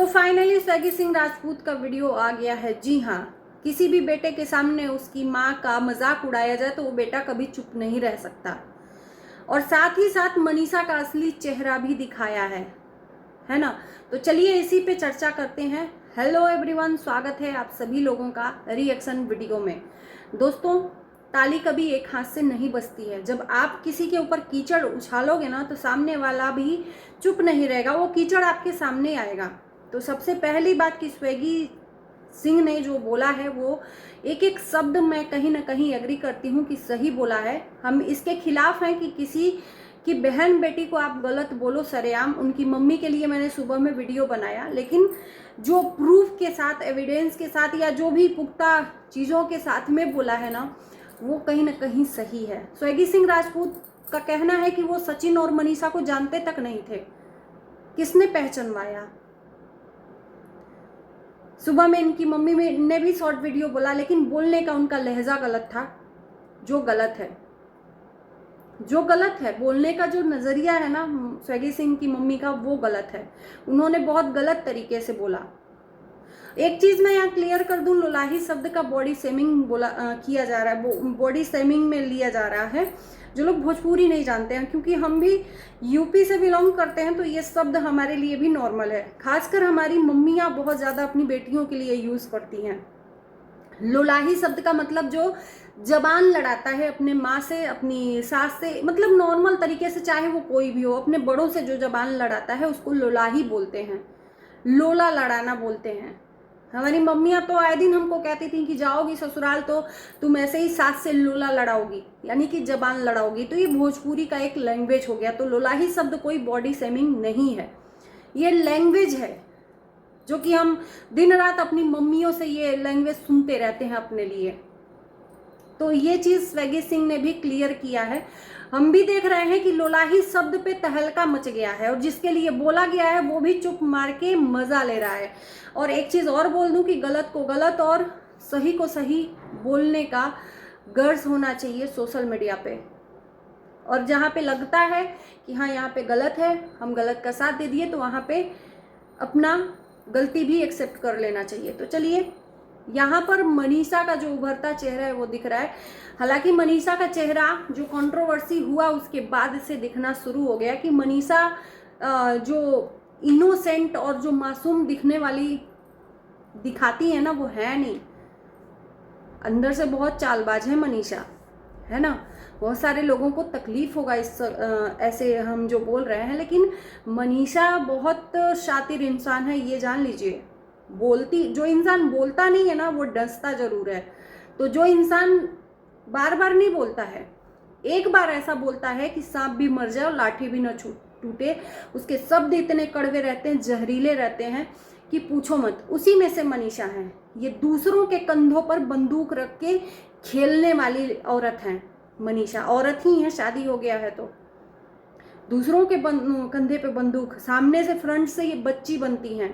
तो फाइनली स्वैगी सिंह राजपूत का वीडियो आ गया है। जी हाँ, किसी भी बेटे के सामने उसकी माँ का मजाक उड़ाया जाए तो वो बेटा कभी चुप नहीं रह सकता। और साथ ही साथ मनीषा का असली चेहरा भी दिखाया है ना। तो चलिए इसी पे चर्चा करते हैं। हेलो एवरीवन, स्वागत है आप सभी लोगों का रिएक्शन वीडियो में। दोस्तों, ताली कभी एक हाथ से नहीं बजती है। जब आप किसी के ऊपर कीचड़ उछालोगे ना तो सामने वाला भी चुप नहीं रहेगा, वो कीचड़ आपके सामने आएगा। तो सबसे पहली बात कि स्वैगी सिंह ने जो बोला है वो एक एक शब्द मैं कहीं ना कहीं एग्री करती हूँ कि सही बोला है। हम इसके खिलाफ हैं कि किसी की बहन बेटी को आप गलत बोलो सरेआम। उनकी मम्मी के लिए मैंने सुबह में वीडियो बनाया, लेकिन जो प्रूफ के साथ, एविडेंस के साथ या जो भी पुख्ता चीज़ों के साथ में बोला है ना, वो कहीं ना कहीं सही है। स्वैगी सिंह राजपूत का कहना है कि वो सचिन और मनीषा को जानते तक नहीं थे। किसने पहचानवाया? सुबह में इनकी मम्मी ने भी शॉर्ट वीडियो बोला, लेकिन बोलने का उनका लहजा गलत था। जो गलत है बोलने का जो नजरिया है ना स्वैगी सिंह की मम्मी का, वो गलत है। उन्होंने बहुत गलत तरीके से बोला। एक चीज मैं यहाँ क्लियर कर दूं, लोलाही शब्द का बॉडी शेमिंग किया जा रहा है, बॉडी शेमिंग में लिया जा रहा है। जो लोग भोजपुरी नहीं जानते हैं, क्योंकि हम भी यूपी से बिलोंग करते हैं, तो ये शब्द हमारे लिए भी नॉर्मल है। खासकर हमारी मम्मियाँ बहुत ज़्यादा अपनी बेटियों के लिए यूज़ करती हैं। लोलाही शब्द का मतलब जो जबान लड़ाता है अपने माँ से, अपनी सास से, मतलब नॉर्मल तरीके से, चाहे वो कोई भी हो, अपने बड़ों से जो जबान लड़ाता है उसको लोलाही बोलते हैं, लोला लड़ाना बोलते हैं। हमारी मम्मियाँ तो आए दिन हमको कहती थी कि जाओगी ससुराल तो तुम ऐसे ही सास से लोला लड़ाओगी, यानी कि जबान लड़ाओगी। तो ये भोजपुरी का एक लैंग्वेज हो गया। तो लोलाही शब्द कोई बॉडी शेमिंग नहीं है, ये लैंग्वेज है जो कि हम दिन रात अपनी मम्मियों से ये लैंग्वेज सुनते रहते हैं अपने लिए। तो ये चीज़ स्वैगी सिंह ने भी क्लियर किया है। हम भी देख रहे हैं कि लोलाही शब्द पे तहलका मच गया है, और जिसके लिए बोला गया है वो भी चुप मार के मजा ले रहा है। और एक चीज़ और बोल दूं कि गलत को गलत और सही को सही बोलने का गर्ज होना चाहिए सोशल मीडिया पे। और जहाँ पे लगता है कि हाँ यहाँ पे गलत है, हम गलत का साथ दे दिए, तो वहाँ पे अपना गलती भी एक्सेप्ट कर लेना चाहिए। तो चलिए, यहाँ पर मनीषा का जो उभरता चेहरा है वो दिख रहा है। हालांकि मनीषा का चेहरा जो कंट्रोवर्सी हुआ उसके बाद से दिखना शुरू हो गया कि मनीषा जो इनोसेंट और जो मासूम दिखने वाली दिखाती है ना, वो है नहीं। अंदर से बहुत चालबाज है मनीषा, है ना। बहुत सारे लोगों को तकलीफ होगा इस ऐसे हम जो बोल रहे हैं, लेकिन मनीषा बहुत शातिर इंसान है, ये जान लीजिए। जो इंसान बोलता नहीं है ना, वो डसता जरूर है। तो जो इंसान बार बार नहीं बोलता है, एक बार ऐसा बोलता है कि सांप भी मर जाए और लाठी भी न टूटे, उसके शब्द इतने कड़वे रहते हैं, जहरीले रहते हैं कि पूछो मत। उसी में से मनीषा है। ये दूसरों के कंधों पर बंदूक रख के खेलने वाली औरत है मनीषा। औरत ही है, शादी हो गया है तो दूसरों के कंधे पे बंदूक, सामने से फ्रंट से ये बच्ची बनती हैं,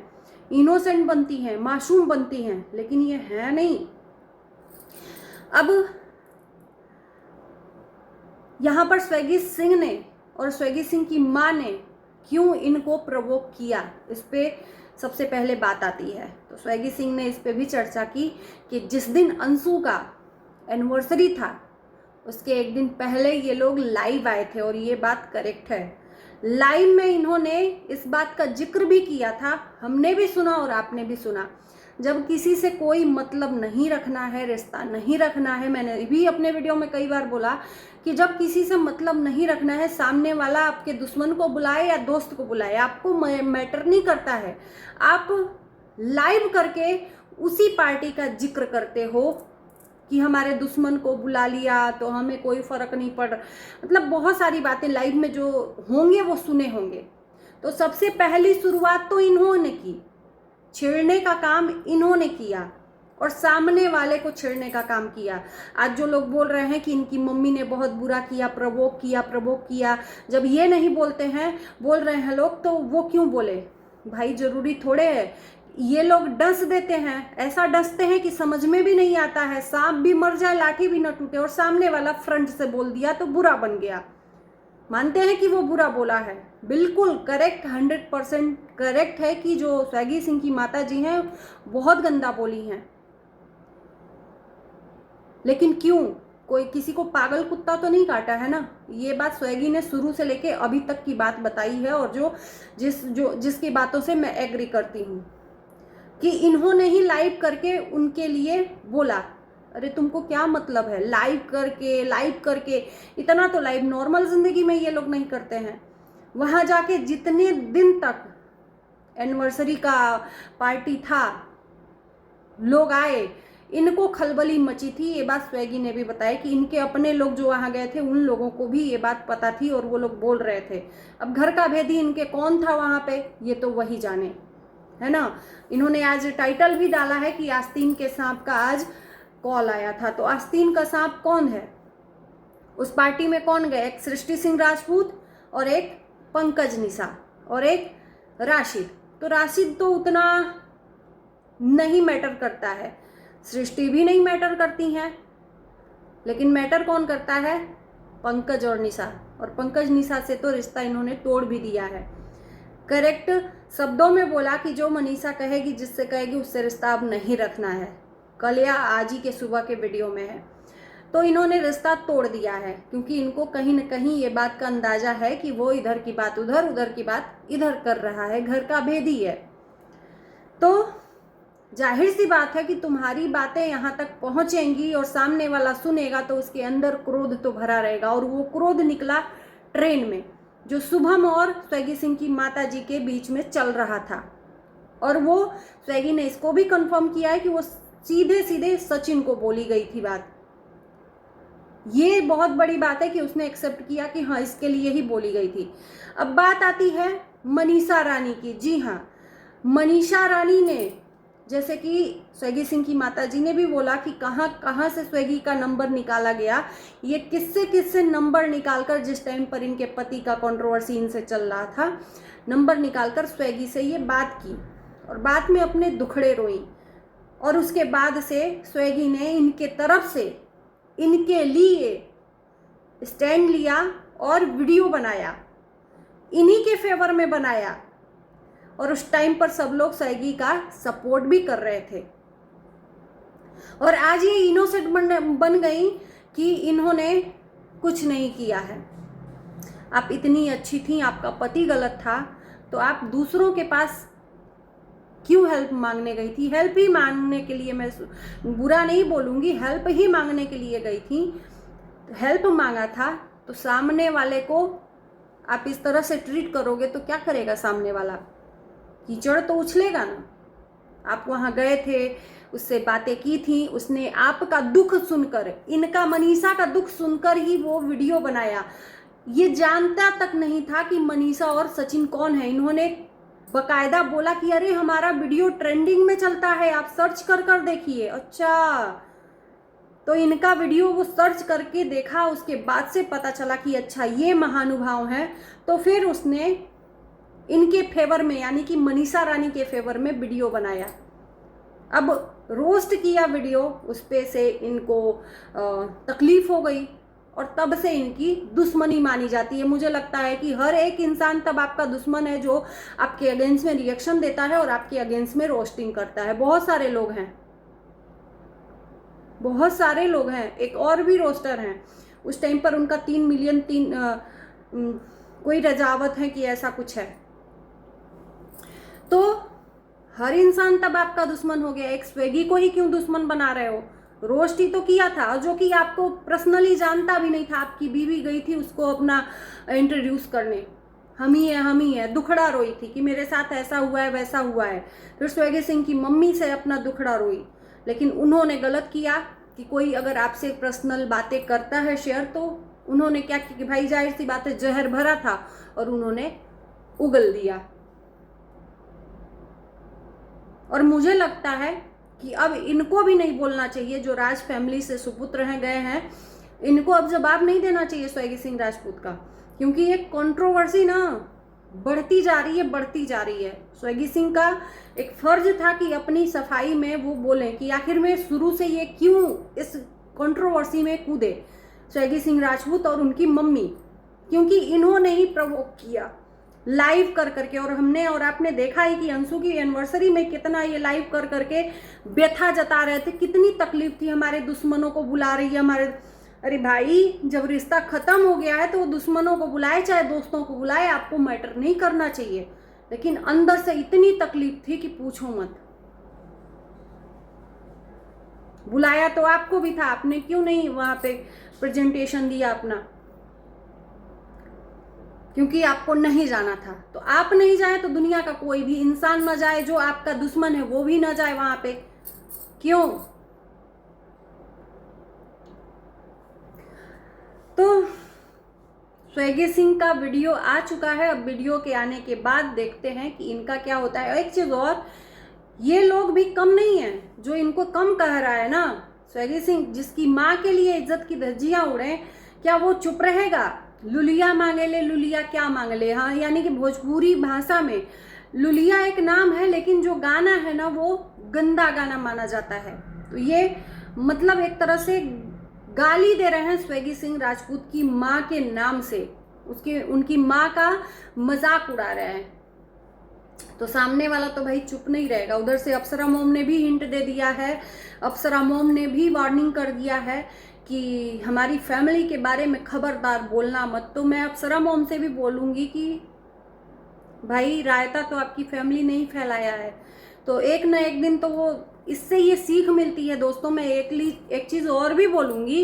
इनोसेंट बनती हैं, मासूम बनती हैं, लेकिन ये है नहीं। अब यहाँ पर स्वैगी सिंह ने और स्वैगी सिंह की माँ ने क्यों इनको प्रवोक किया, इस पे सबसे पहले बात आती है। तो स्वैगी सिंह ने इस पे भी चर्चा की कि जिस दिन अंशु का एनिवर्सरी था उसके एक दिन पहले ये लोग लाइव आए थे, और ये बात करेक्ट है। लाइव में इन्होंने इस बात का जिक्र भी किया था, हमने भी सुना और आपने भी सुना। जब किसी से कोई मतलब नहीं रखना है, रिश्ता नहीं रखना है, मैंने भी अपने वीडियो में कई बार बोला कि जब किसी से मतलब नहीं रखना है, सामने वाला आपके दुश्मन को बुलाए या दोस्त को बुलाए, आपको मैटर नहीं करता है। आप लाइव करके उसी पार्टी का जिक्र करते हो कि हमारे दुश्मन को बुला लिया तो हमें कोई फर्क नहीं पड़, मतलब बहुत सारी बातें लाइव में जो होंगे वो सुने होंगे। तो सबसे पहली शुरुआत तो इन्होंने की, छेड़ने का काम इन्होंने किया और सामने वाले को छेड़ने का काम किया। आज जो लोग बोल रहे हैं कि इनकी मम्मी ने बहुत बुरा किया, प्रवोक किया, जब ये नहीं बोलते हैं, बोल रहे हैं लोग, तो वो क्यों बोले भाई? जरूरी थोड़े है। ये लोग डस देते हैं, ऐसा डसते हैं कि समझ में भी नहीं आता है। सांप भी मर जाए, लाठी भी न टूटे, और सामने वाला फ्रंट से बोल दिया तो बुरा बन गया। मानते हैं कि वो बुरा बोला है, बिल्कुल करेक्ट, 100% करेक्ट है कि जो स्वैगी सिंह की माता जी हैं बहुत गंदा बोली हैं, लेकिन क्यों? कोई किसी को पागल कुत्ता तो नहीं काटा है ना। ये बात स्वैगी ने शुरू से लेके अभी तक की बात बताई है, और जिसकी बातों से मैं एग्री करती हूँ कि इन्होंने ही लाइव करके उनके लिए बोला। अरे तुमको क्या मतलब है लाइव करके, इतना तो लाइव नॉर्मल जिंदगी में ये लोग नहीं करते हैं। वहां जाके जितने दिन तक एनिवर्सरी का पार्टी था, लोग आए, इनको खलबली मची थी। ये बात स्वैगी ने भी बताया कि इनके अपने लोग जो वहां गए थे उन लोगों को भी ये बात पता थी और वो लोग बोल रहे थे। अब घर का भेदी इनके कौन था वहां पे, ये तो वही जाने, है ना। इन्होंने आज टाइटल भी डाला है कि आस्तीन के सांप का आज कॉल आया था। तो आस्तीन का सांप कौन है? उस पार्टी में कौन गए? एक सृष्टि सिंह राजपूत और एक पंकज निशा और एक राशिद। तो राशिद तो उतना नहीं मैटर करता है, सृष्टि भी नहीं मैटर करती हैं, लेकिन मैटर कौन करता है? पंकज और निशा। और पंकज निशा से तो रिश्ता इन्होंने तोड़ भी दिया है। करेक्ट शब्दों में बोला कि जो मनीषा कहेगी, जिससे कहेगी, उससे रिश्ता अब नहीं रखना है। कल या आज ही के सुबह के वीडियो में है। तो इन्होंने रिश्ता तोड़ दिया है, क्योंकि इनको कहीं न कहीं ये बात का अंदाजा है कि वो इधर की बात उधर, उधर की बात इधर कर रहा है, घर का भेदी है। तो जाहिर सी बात है कि तुम्हारी बातें यहाँ तक पहुंचेंगी और सामने वाला सुनेगा तो उसके अंदर क्रोध तो भरा रहेगा। और वो क्रोध निकला ट्रेन में, जो शुभम और स्वैगी सिंह की माता जी के बीच में चल रहा था। और वो स्वैगी ने इसको भी कंफर्म किया है कि वो सीधे सीधे सचिन को बोली गई थी बात। ये बहुत बड़ी बात है कि उसने एक्सेप्ट किया कि हाँ, इसके लिए ही बोली गई थी। अब बात आती है मनीषा रानी की। जी हाँ, मनीषा रानी ने, जैसे कि स्वैगी सिंह की माता जी ने भी बोला कि कहाँ से स्वैगी का नंबर निकाला गया, ये किससे नंबर निकालकर, जिस टाइम पर इनके पति का कंट्रोवर्सी इनसे चल रहा था, नंबर निकालकर स्वैगी से ये बात की और बात में अपने दुखड़े रोई। और उसके बाद से स्वैगी ने इनके तरफ से इनके लिए स्टैंड लिया और वीडियो बनाया, इन्हीं के फेवर में बनाया। और उस टाइम पर सब लोग स्वैगी का सपोर्ट भी कर रहे थे। और आज ये इनोसेंट बन गई कि इन्होंने कुछ नहीं किया है। आप इतनी अच्छी थी, आपका पति गलत था, तो आप दूसरों के पास क्यों हेल्प मांगने गई थी? हेल्प ही मांगने के लिए, मैं बुरा नहीं बोलूँगी, हेल्प ही मांगने के लिए गई थी। हेल्प मांगा था तो सामने वाले को आप इस तरह से ट्रीट करोगे तो क्या करेगा सामने वाला? कीचड़ तो उछलेगा ना। आप वहाँ गए थे, उससे बातें की थी, उसने आपका दुख सुनकर, इनका मनीषा का दुख सुनकर ही वो वीडियो बनाया। ये जानता तक नहीं था कि मनीषा और सचिन कौन है। इन्होंने बकायदा बोला कि अरे हमारा वीडियो ट्रेंडिंग में चलता है, आप सर्च कर देखिए। अच्छा, तो इनका वीडियो वो सर्च करके देखा, उसके बाद से पता चला कि अच्छा ये महानुभाव हैं। तो फिर उसने इनके फेवर में, यानी कि मनीषा रानी के फेवर में वीडियो बनाया। अब रोस्ट किया वीडियो, उस पे से इनको तकलीफ हो गई और तब से इनकी दुश्मनी मानी जाती है। मुझे लगता है कि हर एक इंसान तब आपका दुश्मन है जो आपके अगेंस्ट में रिएक्शन देता है और आपके अगेंस्ट में रोस्टिंग करता है। बहुत सारे लोग हैं, बहुत सारे लोग हैं। एक और भी रोस्टर हैं, उस टाइम पर उनका 3 मिलियन कोई रजावत है कि ऐसा कुछ है। तो हर इंसान तब आपका दुश्मन हो गया। एक स्वैगी को ही क्यों दुश्मन बना रहे हो? रोस्ट ही तो किया था, जो कि आपको पर्सनली जानता भी नहीं था। आपकी बीवी गई थी उसको अपना इंट्रोड्यूस करने, हम ही है, दुखड़ा रोई थी कि मेरे साथ ऐसा हुआ है वैसा हुआ है। फिर स्वैगी सिंह की मम्मी से अपना दुखड़ा रोई। लेकिन उन्होंने गलत किया कि कोई अगर आपसे पर्सनल बातें करता है शेयर, तो उन्होंने क्या किया कि भाई जाहिर सी बात है, जहर भरा था और उन्होंने उगल दिया। और मुझे लगता है कि अब इनको भी नहीं बोलना चाहिए, जो राज फैमिली से सुपुत्र हैं गए हैं, इनको अब जवाब नहीं देना चाहिए स्वैगी सिंह राजपूत का, क्योंकि ये कंट्रोवर्सी ना बढ़ती जा रही है। स्वैगी सिंह का एक फर्ज था कि अपनी सफाई में वो बोलें कि आखिर में शुरू से ये क्यों इस कंट्रोवर्सी में कूदे, स्वैगी सिंह राजपूत और उनकी मम्मी क्योंकि इन्होंने ही प्रवोक किया लाइव कर करके। और हमने और आपने देखा ही कि अंशु की एनिवर्सरी में कितना ये लाइव कर करके व्यथा जता रहे थे, कितनी तकलीफ थी, हमारे दुश्मनों को बुला रही है हमारे। अरे भाई, जब रिश्ता खत्म हो गया है तो वो दुश्मनों को बुलाए चाहे दोस्तों को बुलाए, आपको मैटर नहीं करना चाहिए। लेकिन अंदर से इतनी तकलीफ थी कि पूछो मत। बुलाया तो आपको भी था, आपने क्यों नहीं वहां पे प्रेजेंटेशन दिया अपना? क्योंकि आपको नहीं जाना था। तो आप नहीं जाए तो दुनिया का कोई भी इंसान ना जाए, जो आपका दुश्मन है वो भी ना जाए वहां पे। क्यों? तो स्वैगी सिंह का वीडियो आ चुका है। अब वीडियो के आने के बाद देखते हैं कि इनका क्या होता है। एक चीज और, ये लोग भी कम नहीं है जो इनको कम कह रहा है ना। स्वैगी सिंह जिसकी माँ के लिए इज्जत की धज्जियां उड़े, क्या वो चुप रहेगा? लुलिया मांगे ले, लुलिया क्या मांग ले। हाँ, यानी कि भोजपुरी भाषा में लुलिया एक नाम है, लेकिन जो गाना है ना वो गंदा गाना माना जाता है। तो ये मतलब एक तरह से गाली दे रहे हैं स्वैगी सिंह राजपूत की माँ के नाम से, उनकी माँ का मजाक उड़ा रहे हैं। तो सामने वाला तो भाई चुप नहीं रहेगा। उधर से अप्सरा मोम ने भी हिंट दे दिया है, अप्सरा मोम ने भी वार्निंग कर दिया है कि हमारी फैमिली के बारे में खबरदार बोलना मत। तो मैं अप्सरा मोम से भी बोलूंगी कि भाई रायता तो आपकी फैमिली ने ही फैलाया है, तो एक न एक दिन तो वो, इससे ये सीख मिलती है दोस्तों। मैं एक चीज और भी बोलूंगी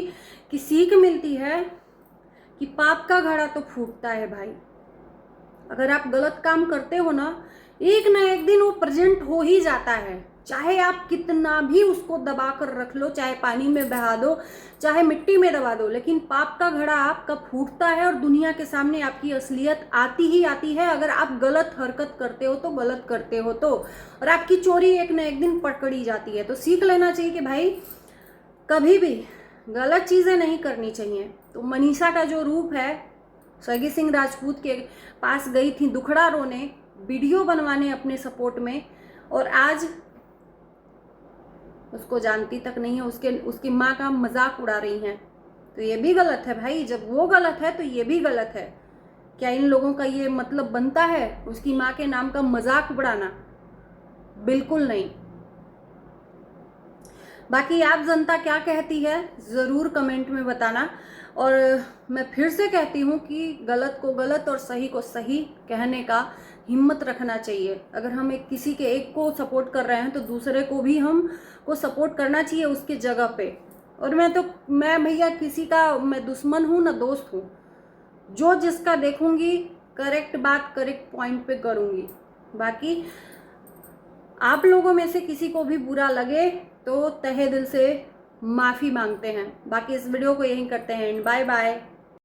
कि सीख मिलती है कि पाप का घड़ा तो फूटता है भाई। अगर आप गलत काम करते हो ना, एक ना एक दिन वो प्रेजेंट हो ही जाता है। चाहे आप कितना भी उसको दबा कर रख लो, चाहे पानी में बहा दो, चाहे मिट्टी में दबा दो, लेकिन पाप का घड़ा आपका फूटता है और दुनिया के सामने आपकी असलियत आती ही आती है। अगर आप गलत हरकत करते हो तो, गलत करते हो तो, और आपकी चोरी एक ना एक दिन पकड़ी जाती है। तो सीख लेना चाहिए कि भाई कभी भी गलत चीजें नहीं करनी चाहिए। तो मनीषा का जो रूप है, स्वैगी सिंह राजपूत के पास गई थी दुखड़ा रोने, वीडियो बनवाने अपने सपोर्ट में, और आज उसको जानती तक नहीं है, उसकी माँ का मजाक उड़ा रही हैं। तो ये भी गलत है भाई। जब वो गलत है तो ये भी गलत है। क्या इन लोगों का ये मतलब बनता है उसकी माँ के नाम का मजाक उड़ाना? बिल्कुल नहीं। बाकी आप जनता क्या कहती है जरूर कमेंट में बताना। और मैं फिर से कहती हूँ कि गलत को गलत और सही को सही कहने का हिम्मत रखना चाहिए। अगर हम किसी के एक को सपोर्ट कर रहे हैं तो दूसरे को भी हम को सपोर्ट करना चाहिए उसके जगह पे। और मैं भैया किसी का मैं दुश्मन हूँ ना दोस्त हूँ। जो जिसका देखूंगी करेक्ट बात करेक्ट पॉइंट पे करूंगी। बाकी आप लोगों में से किसी को भी बुरा लगे तो तहे दिल से माफ़ी मांगते हैं। बाकी इस वीडियो को यहीं करते हैं। Bye bye.